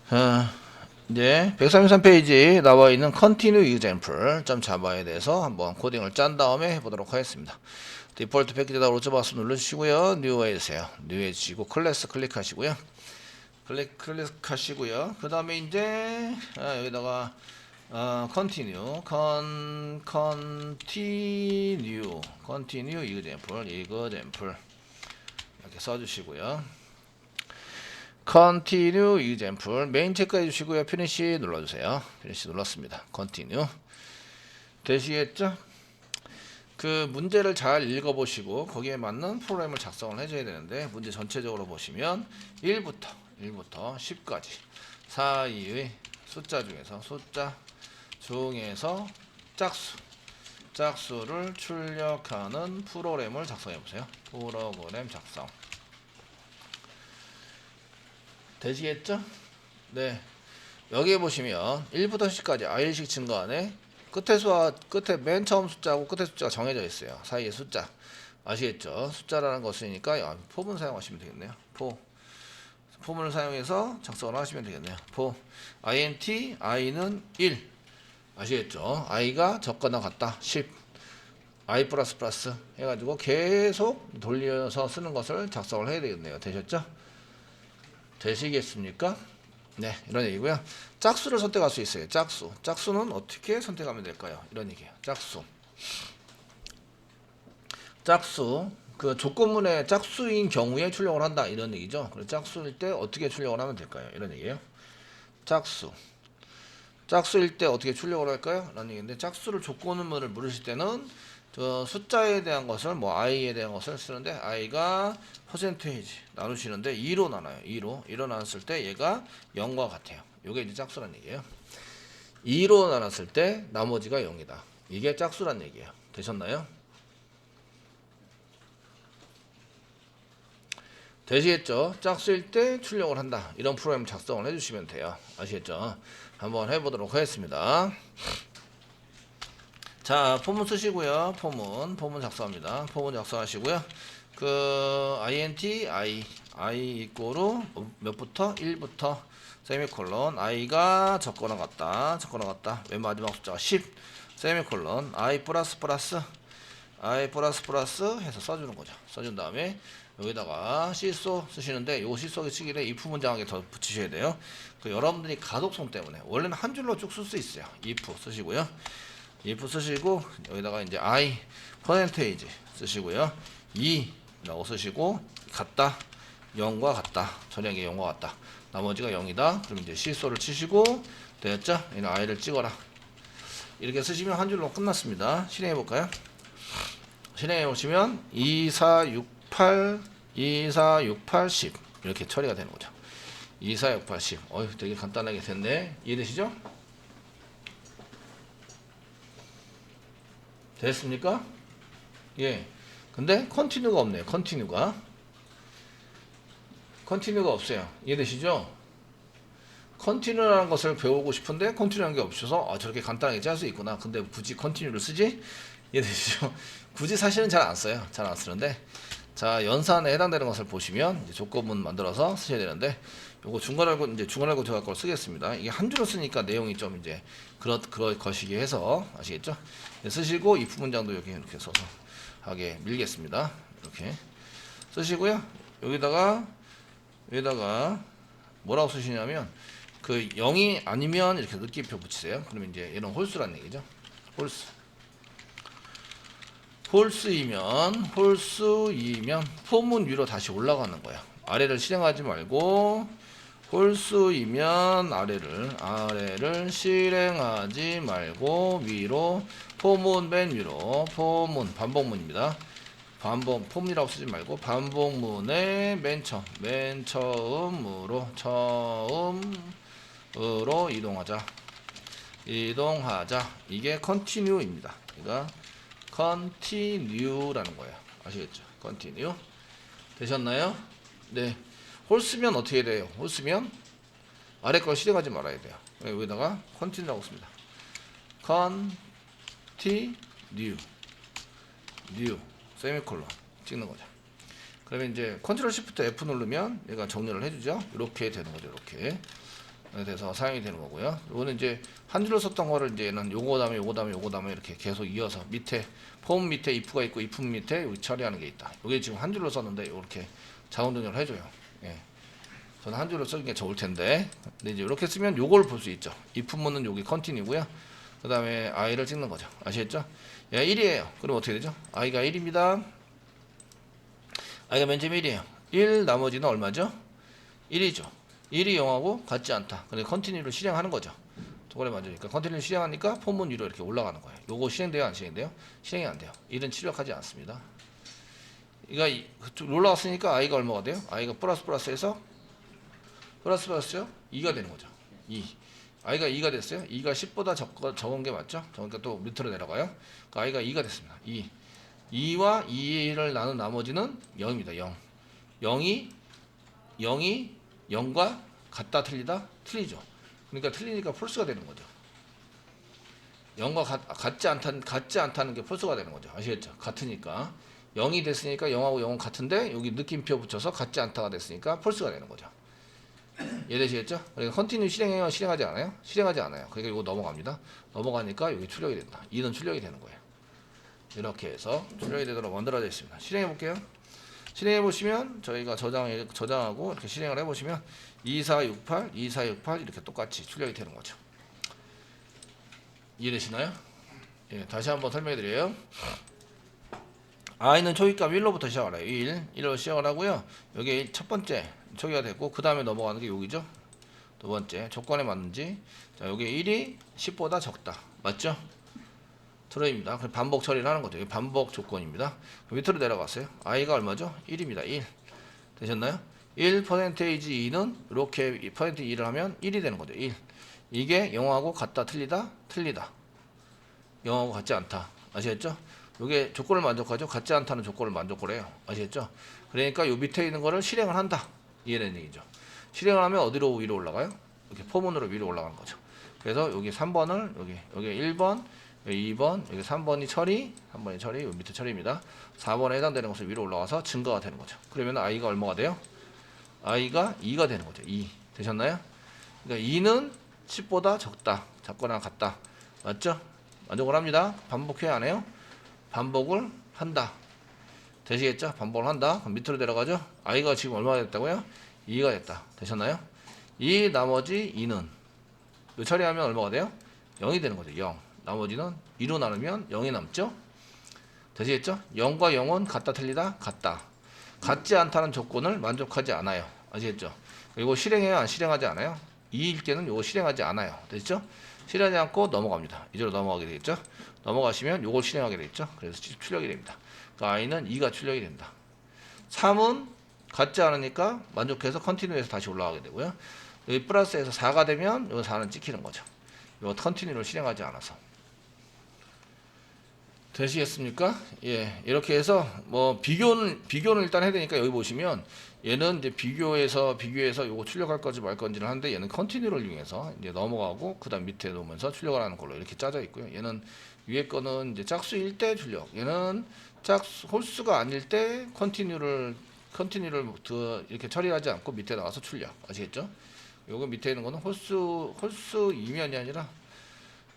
자, 이제 133페이지 나와 있는 continue example .java에 대해서 한번 코딩을 짠 다음에 해보도록 하겠습니다. 디폴트 패키지다 오른쪽 마우스 눌러주시고요. new 해주세요. new 해주시고 클래스 클릭하시고요. 클릭하시고요. 그 다음에 이제 여기다가 continue example 이렇게 써주시고요. continue example 메인 체크해 주시고요. finish 눌러주세요. finish 눌렀습니다. continue 되시겠죠? 그 문제를 잘 읽어보시고 거기에 맞는 프로그램을 작성을 해줘야 되는데 문제 전체적으로 보시면 1부터 10까지 사이의 숫자 중에서 짝수를 출력하는 프로그램을 작성해 보세요. 프로그램 작성 되시겠죠? 네. 여기에 보시면 1부터 10까지 I식 증가안에 끝에 맨 처음 숫자하고 끝에 숫자가 정해져 있어요. 사이에 숫자. 아시겠죠? 숫자라는 것이니까 포문 사용하시면 되겠네요. 포문을 사용해서 작성을 하시면 되겠네요. int i는 1. 아시겠죠? i가 적거나 같다. 10. i 플러스 해가지고 계속 돌려서 쓰는 것을 작성을 해야 되겠네요. 되셨죠? 되시겠습니까? 네, 이런 얘기고요. 짝수를 선택할 수 있어요. 짝수는 어떻게 선택하면 될까요? 이런 얘기예요. 짝수 그 조건문에 짝수인 경우에 출력을 한다 이런 얘기죠. 그래서 짝수일 때 어떻게 출력을 하면 될까요? 이런 얘기예요. 짝수일 때 어떻게 출력을 할까요? 라는 얘기인데 짝수를 조건문을 물으실 때는 저 숫자에 대한 것을 i에 대한 것을 쓰는데 i가 퍼센테이지 나누시는데 2로 나눠요. 2로 나눴을 때 얘가 0과 같아요. 이게 이제 짝수란 얘기예요. 2로 나눴을 때 나머지가 0이다. 이게 짝수란 얘기예요. 되셨나요? 되시겠죠? 짝수일 때 출력을 한다. 이런 프로그램 작성을 해주시면 돼요. 아시겠죠? 한번 해보도록 하겠습니다. 자, 포문 쓰시고요. 포문 작성합니다. 포문 작성하시고요. 그 int i 이꼬르 몇부터 1부터 세미콜론 i가 적거나 같다. 맨 마지막 숫자가 10 세미콜론 i 플러스 해서 써주는 거죠. 써준 다음에 여기다가 시소 쓰시는데 요 시소의 시기를 if 문장하게 더 붙이셔야 돼요. 그 여러분들이 가독성 때문에 원래는 한 줄로 쭉 쓸 수 있어요. if 쓰시고요. if 쓰시고 여기다가 이제 i 퍼센테이지 쓰시고요. 2라고 쓰시고 같다 0과 같다 처리한 게 0과 같다 나머지가 0이다 그럼 이제 시소를 치시고 되었죠? 이는 i를 찍어라 이렇게 쓰시면 한 줄로 끝났습니다. 실행해 볼까요? 실행해 보시면 2, 4, 6, 8 10 이렇게 처리가 되는 거죠. 2, 4, 6, 8, 10 되게 간단하게 됐네. 이해되시죠? 됐습니까? 예. 근데 컨티뉴가 없네요. 컨티뉴가 없어요. 이해되시죠? 컨티뉴라는 것을 배우고 싶은데 컨티뉴라는 게 없어서 저렇게 간단하게 짤 수 있구나. 근데 굳이 컨티뉴를 쓰지? 이해되시죠? 굳이 사실은 잘 안 써요. 잘 안 쓰는데 자, 연산에 해당되는 것을 보시면 이제 조건문 만들어서 쓰셔야 되는데 요거 중괄알고 들어갈 걸 쓰겠습니다. 이게 한 줄로 쓰니까 내용이 좀 이제 그럴 것이기 해서 아시겠죠? 쓰시고 if 문장도 여기 이렇게 써서 하게 밀겠습니다. 이렇게 쓰시고요. 여기다가 뭐라고 쓰시냐면 그 0이 아니면 이렇게 느낌표 붙이세요. 그러면 이제 이런 홀수란 얘기죠. 홀수이면 포문 위로 다시 올라가는 거야. 아래를 실행하지 말고 홀수이면 아래를 실행하지 말고 위로 포문 맨 위로 반복문입니다. 포문이라고 쓰지 말고 반복문의 맨 처음으로 이동하자. 이게 continue입니다. 그러니까 continue라는 거예요. 아시겠죠? continue 되셨나요? 네. 홀수면 어떻게 돼요? 홀수면 아래 걸 실행하지 말아야 돼요. 여기다가 continue라고 씁니다. continue 세미콜론 찍는 거죠. 그러면 이제 컨트롤 시프트 F 누르면 얘가 정렬을 해주죠. 이렇게 되는 거죠. 이렇게 돼서 사용이 되는 거고요. 이거는 이제 한 줄로 썼던 거를 이제는 요거 다음에 요거 다음에 요거 다음에 이렇게 계속 이어서 밑에 폼 밑에 if가 있고 if 밑에 여기 처리하는 게 있다. 이게 지금 한 줄로 썼는데 이렇게 자동 정렬을 해줘요. 예. 저는 한 줄로 쓰는 게 좋을 텐데, 근데 이제 이렇게 쓰면 요걸 볼 수 있죠. if문은 여기 컨티뉴고요. 그 다음에 i를 찍는 거죠. 아시겠죠? 얘 1이에요. 그럼 어떻게 되죠? i가 1입니다. i가 맨 처음에 1이에요. 1 나머지는 얼마죠? 1이죠. 1이 0하고 같지 않다. 근데 컨티뉴를 실행하는 거죠. 저거를 맞으니까 컨티뉴를 실행하니까 폼문 위로 이렇게 올라가는 거예요. 요거 실행돼요, 안 실행돼요? 실행이 안 돼요. 1은 출력하지 않습니다. 그러니까 올라갔으니까 i가 얼마가 돼요? i가 플러스에서 플러스죠? 2가 되는 거죠. 2. i가 2가 됐어요. 2가 10보다 적은 게 맞죠? 그러니까 또 밑으로 내려가요. 그러니까 i가 2가 됐습니다. 2. 2와 2를 나눈 나머지는 0입니다. 0. 0이 0과 같다 틀리다? 틀리죠. 그러니까 틀리니까 폴스가 되는 거죠. 0과 같지 않다는 게 폴스가 되는 거죠. 아시겠죠? 같으니까 0이 됐으니까 0하고 0은 같은데 여기 느낌표 붙여서 같지 않다가 됐으니까 폴스가 되는 거죠. 이해되시겠죠? 그러니까 컨티뉴 실행해요? 실행하지 않아요? 실행하지 않아요. 그러니까 이거 넘어갑니다. 넘어가니까 여기 출력이 된다. 2는 출력이 되는 거예요. 이렇게 해서 출력이 되도록 만들어져 있습니다. 실행해 볼게요. 실행해 보시면 저희가 저장하고 이렇게 실행을 해 보시면 2468, 2468 이렇게 똑같이 출력이 되는 거죠. 이해되시나요? 예, 다시 한번 설명해 드려요. i는 초기값 1로부터 시작을 해요. 1로 시작을 하고요. 여기 첫 번째 초기가 됐고 그 다음에 넘어가는 게 여기죠. 두 번째 조건에 맞는지. 자, 여기 1이 10보다 적다. 맞죠? 트루입니다. 반복 처리를 하는 거죠. 반복 조건입니다. 밑으로 내려갔어요. i가 얼마죠? 1입니다. 1. 되셨나요? 1%2는 이렇게 %2를 하면 1이 되는 거죠. 1. 이게 0하고 같다 틀리다? 틀리다. 0하고 같지 않다. 아시겠죠? 이게 조건을 만족하죠. 같지 않다는 조건을 만족을 해요. 아시겠죠? 그러니까 요 밑에 있는 거를 실행을 한다. 이해되는 얘기죠. 실행을 하면 어디로 위로 올라가요? 이렇게 포문으로 위로 올라가는 거죠. 그래서 여기 3번을 여기 1번, 여기 2번, 여기 3번이 처리, 3번이 처리, 여기 밑에 처리입니다. 4번에 해당되는 것을 위로 올라가서 증가가 되는 거죠. 그러면 i가 얼마가 돼요? i가 2가 되는 거죠. 2. 되셨나요? 그러니까 2는 10보다 적다. 작거나 같다. 맞죠? 만족을 합니다. 반복해야 안 해요? 반복을 한다. 되시겠죠? 반복을 한다. 그럼 밑으로 내려가죠? i가 지금 얼마가 됐다고요? 2가 됐다. 되셨나요? 이 나머지 2는 이 처리하면 얼마가 돼요? 0이 되는 거죠. 0. 나머지는 2로 나누면 0이 남죠? 되시겠죠? 0과 0은 같다 틀리다? 같다. 같지 않다는 조건을 만족하지 않아요. 아시겠죠? 이거 실행해요? 안 실행하지 않아요? 2일 때는 이거 실행하지 않아요. 됐죠? 실행하지 않고 넘어갑니다. 이대로 넘어가게 되겠죠? 넘어가시면 이걸 실행하게 되겠죠? 그래서 출력이 됩니다. 그러니까 i는 2가 출력이 된다. 3은 같지 않으니까 만족해서 컨티뉴에서 다시 올라가게 되고요. 여기 플러스에서 4가 되면 이 4는 찍히는 거죠. 이 컨티뉴를 실행하지 않아서. 되시겠습니까? 예, 이렇게 해서 뭐 비교는 일단 해야 되니까 여기 보시면 얘는 이제 비교해서 요거 출력할 건지 말 건지를 하는데 얘는 컨티뉴를 이용해서 이제 넘어가고 그다음 밑에 놓으면서 출력을 하는 걸로 이렇게 짜져 있고요. 얘는 위에 거는 이제 짝수일 때 출력. 얘는 홀수가 아닐 때 컨티뉴를 이렇게 처리하지 않고 밑에 나가서 출력. 아시겠죠? 요거 밑에 있는 거는 홀수이면이 아니라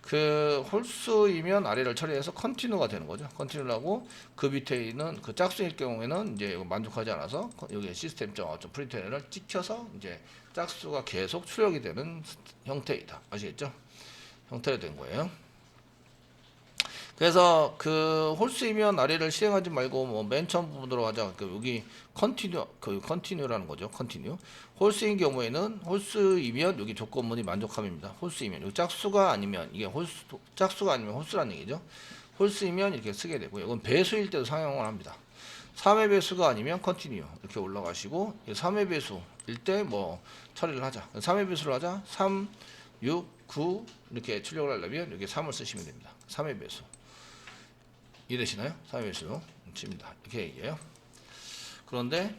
그 홀수이면 아래를 처리해서 컨티뉴가 되는 거죠. 컨티뉴를 하고 그 밑에 있는 그 짝수일 경우에는 이제 만족하지 않아서 여기 시스템.out 프린트를 찍혀서 이제 짝수가 계속 출력이 되는 형태이다. 아시겠죠? 형태로 된 거예요. 그래서 그 홀수이면 아래를 실행하지 말고 뭐 맨 처음 부분으로 가자. 여기 컨티뉴라는 거죠. 컨티뉴. 홀수인 경우에는 홀수이면 여기 조건문이 만족함입니다. 홀수이면 여기 짝수가 아니면 이게 짝수가 아니면 홀수라는 얘기죠. 홀수이면 이렇게 쓰게 되고 이건 배수일 때도 사용을 합니다. 3의 배수가 아니면 컨티뉴 이렇게 올라가시고 3의 배수일 때 뭐 처리를 하자. 3의 배수를 하자. 3, 6, 9 이렇게 출력을 하려면 여기 3을 쓰시면 됩니다. 3의 배수. 이해되시나요? 3의 배수 칩니다. 이렇게 얘기해요. 그런데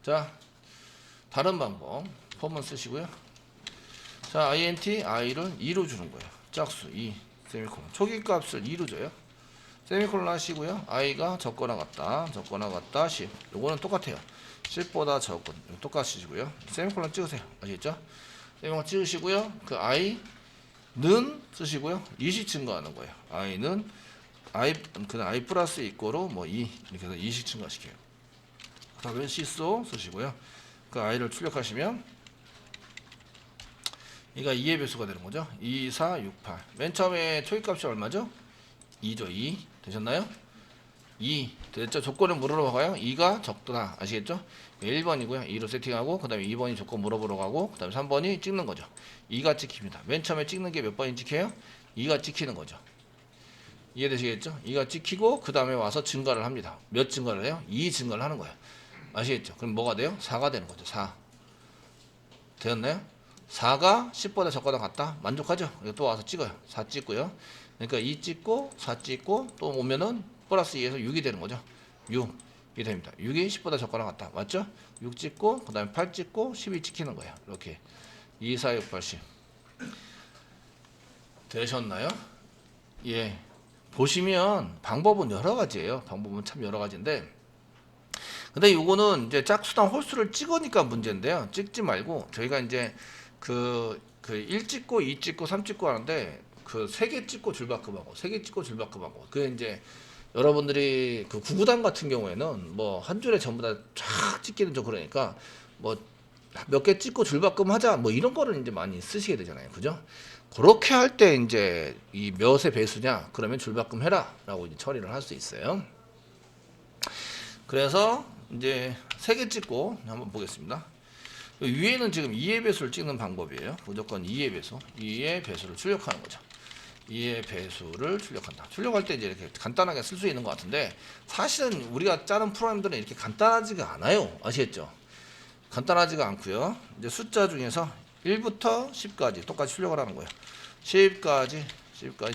자 다른 방법 폼은 쓰시고요. 자 int i를 2로 주는 거예요. 짝수 2 세미콜론 초기값을 2로 줘요. 세미콜론 하시고요. i가 적거나 같다 10. 요거는 똑같아요. 10보다 적은 똑같이 주고요. 세미콜론 찍으세요. 아시겠죠? 세미콜론 찍으시고요. 그 i는 쓰시고요. 2씩 증가하는 거예요. i는 i 플러스 이꼬로 뭐 2 이렇게 해서 2씩 증가시켜요. 그다음에 시소 쓰시고요. 그 i를 출력하시면 이가 2의 배수가 되는 거죠. 2, 4, 6, 8. 맨 처음에 초기값이 얼마죠? 2죠. 2 되셨나요? 2 됐죠? 조건을 물어보러 가요. 2가 적도다. 아시겠죠? 1번이고요. 2로 세팅하고 그 다음에 2번이 조건 물어보러 가고 그 다음에 3번이 찍는 거죠. 2가 찍힙니다. 맨 처음에 찍는 게 몇 번이 찍혀요? 2가 찍히는 거죠. 이해되시겠죠? 2가 찍히고 그 다음에 와서 증가를 합니다. 몇 증가를 해요? 2 증가를 하는 거예요. 아시겠죠? 그럼 뭐가 돼요? 4가 되는 거죠. 4 되었나요? 4가 10보다 적거나 같다? 만족하죠? 이거 또 와서 찍어요. 4 찍고요. 그러니까 2 찍고 4 찍고 또 오면은 플러스 2에서 6이 되는 거죠. 6이 됩니다. 6이 10보다 적거나 같다. 맞죠? 6 찍고 그 다음에 8 찍고 12 찍히는 거예요. 이렇게 2, 4, 6, 8, 10 되셨나요? 예. 보시면 방법은 여러 가지예요. 방법은 참 여러 가지인데 근데 요거는 이제 짝수당 홀수를 찍으니까 문제인데요. 찍지 말고 저희가 이제 그 1 찍고 2 찍고 3 찍고 하는데 그 3개 찍고 줄바꿈하고 3개 찍고 줄바꿈하고 그게 이제 여러분들이 그 구구단 같은 경우에는 뭐 한 줄에 전부 다 쫙 찍기는 좀 그러니까 뭐 몇 개 찍고 줄바꿈 하자 뭐 이런 거를 이제 많이 쓰시게 되잖아요. 그죠? 그렇게 할 때 이제 이 몇의 배수냐 그러면 줄바꿈 해라라고 이제 처리를 할 수 있어요. 그래서 이제 3개 찍고 한번 보겠습니다. 위에는 지금 2의 배수를 찍는 방법이에요. 무조건 2의 배수, 2의 배수를 출력하는 거죠. 2의 배수를 출력한다. 출력할 때 이제 이렇게 간단하게 쓸 수 있는 것 같은데 사실은 우리가 짜는 프로그램들은 이렇게 간단하지가 않아요. 아시겠죠? 간단하지가 않고요. 이제 숫자 중에서 1부터 10까지 똑같이 출력을 하는 거예요. 10까지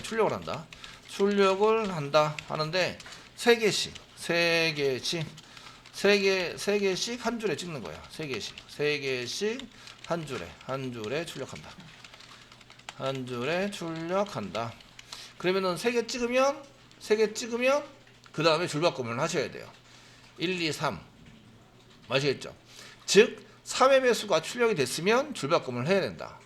출력을 한다. 출력을 한다 하는데 3개씩 한 줄에 찍는 거야. 3개씩 한 줄에 출력한다. 한 줄에 출력한다. 그러면은 3개 찍으면 그 다음에 줄바꿈을 하셔야 돼요. 1, 2, 3 아시겠죠? 즉 3의 배수가 출력이 됐으면 줄바꿈을 해야 된다.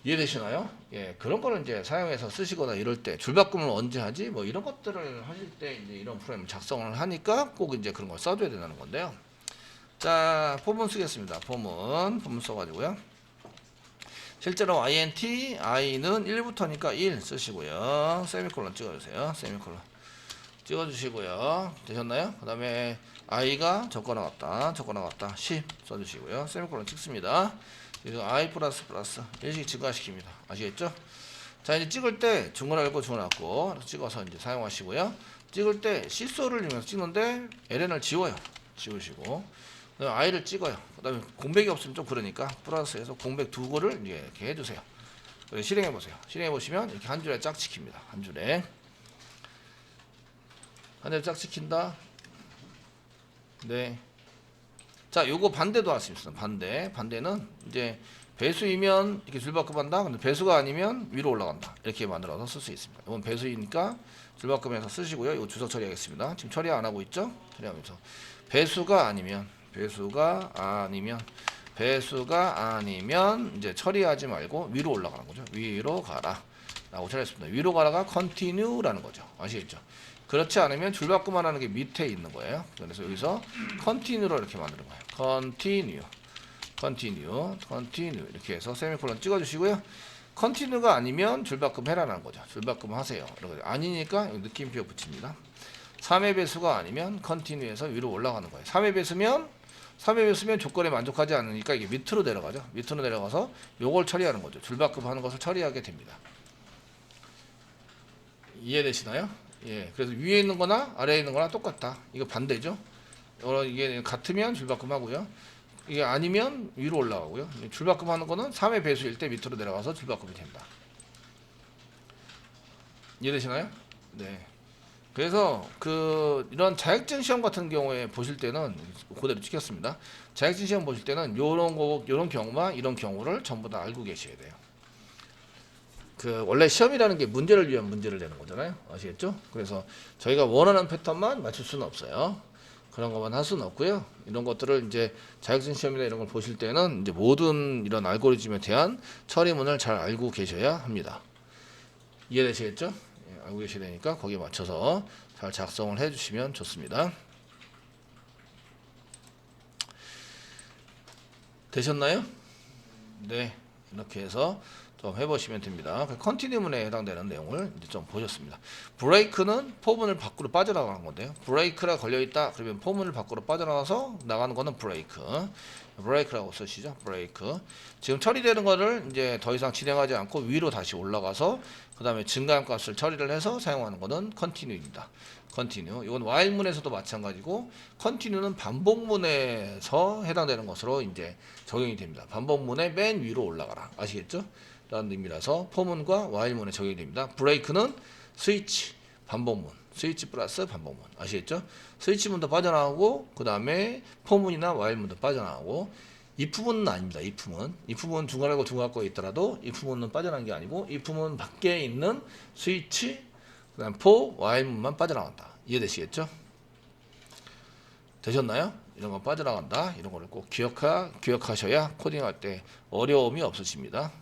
이해되시나요? 예, 그런 거는 이제 사용해서 쓰시거나 이럴 때 줄바꿈을 언제 하지? 뭐 이런 것들을 하실 때 이제 이런 프로그램을 작성을 하니까 꼭 이제 그런 걸 써줘야 된다는 건데요. 자, 포문 쓰겠습니다. 포문 써가지고요. 실제로 int i는 1부터니까 1 쓰시고요. 세미콜론 찍어주세요. 세미콜론 찍어주시고요. 되셨나요? 그 다음에 i가 적거나 같다 10 써주시고요. 세미콜론 찍습니다. 그래서 i 플러스 1씩 증가시킵니다. 아시겠죠? 자, 이제 찍을 때 중괄호 중괄호 찍어서 이제 사용하시고요. 찍을 때 시소를 이용해서 찍는데 ln을 지우시고 그다음에 i를 찍어요. 그다음에 공백이 없으면 좀 그러니까 플러스해서 공백 두 개를 이렇게 해주세요. 실행해 보세요. 실행해 보시면 이렇게 한 줄에 쫙 찍힙니다. 한 줄에 쫙 찍힌다. 네. 자, 요거 반대도 할 수 있어요. 반대는 이제 배수이면 이렇게 줄바꿈한다. 근데 배수가 아니면 위로 올라간다. 이렇게 만들어서 쓸 수 있습니다. 이건 배수이니까 줄바꿈해서 쓰시고요. 이거 주석 처리하겠습니다. 지금 처리 안 하고 있죠? 처리하면서 배수가 아니면 이제 처리하지 말고 위로 올라가는 거죠. 위로 가라 라고 처리했습니다. 위로 가라가 continue라는 거죠. 아시겠죠? 그렇지 않으면 줄바꿈만 하는 게 밑에 있는 거예요. 그래서 여기서 continue로 이렇게 만드는 거예요. continue 이렇게 해서 세미콜론 찍어주시고요. continue가 아니면 줄바꿈 해라는 거죠. 줄바꿈 하세요. 아니니까 느낌표 붙입니다. 3의 배수가 아니면 continue에서 위로 올라가는 거예요. 3의 배수면 조건에 만족하지 않으니까 이게 밑으로 내려가죠. 밑으로 내려가서 요걸 처리하는 거죠. 줄바꿈 하는 것을 처리하게 됩니다. 이해되시나요? 예, 그래서 위에 있는 거나 아래에 있는 거나 똑같다. 이거 반대죠. 이게 같으면 줄바꿈 하고요. 이게 아니면 위로 올라가고요. 줄바꿈 하는 거는 3의 배수일 때 밑으로 내려가서 줄바꿈이 된다. 이해되시나요? 네. 그래서 이런 자격증 시험 같은 경우에 보실 때는 그대로 찍혔습니다. 자격증 시험 보실 때는 요런 경우와 이런 경우를 전부 다 알고 계셔야 돼요. 원래 시험이라는 게 문제를 위한 문제를 내는 거잖아요. 아시겠죠? 그래서 저희가 원하는 패턴만 맞출 수는 없어요. 그런 것만 할 수는 없고요. 이런 것들을 이제 자격증 시험이나 이런 걸 보실 때는 이제 모든 이런 알고리즘에 대한 처리문을 잘 알고 계셔야 합니다. 이해되시겠죠? 예, 알고 계셔야 되니까 거기에 맞춰서 잘 작성을 해주시면 좋습니다. 되셨나요? 네, 이렇게 해서 좀 해보시면 됩니다. 컨티뉴문에 해당되는 내용을 이제 좀 보셨습니다. 브레이크는 포문을 밖으로 빠져나가는 건데요. 브레이크라 걸려있다. 그러면 포문을 밖으로 빠져나가서 나가는 거는 브레이크. 브레이크라고 쓰시죠. 브레이크. 지금 처리되는 거를 이제 더 이상 진행하지 않고 위로 다시 올라가서 그 다음에 증가한 값을 처리를 해서 사용하는 거는 컨티뉴입니다. 컨티뉴. 이건 while문에서도 마찬가지고 컨티뉴는 반복문에서 해당되는 것으로 이제 적용이 됩니다. 반복문의 맨 위로 올라가라. 아시겠죠? 라는 의미라서 포문과 while문에 적용이 됩니다. 브레이크는 스위치, 반복문. 스위치 플러스 반복문. 아시겠죠? 스위치문도 빠져나오고 그 다음에 포문이나 while문도 빠져나오고 if문은 아닙니다. if문 중간하고 중간거에 있더라도 if문은 빠져나간 게 아니고 if문 밖에 있는 스위치 그 다음 for while문만 빠져나간다. 이해되시겠죠? 되셨나요? 이런 거 빠져나간다. 이런 거를 꼭 기억하셔야 코딩할 때 어려움이 없으십니다.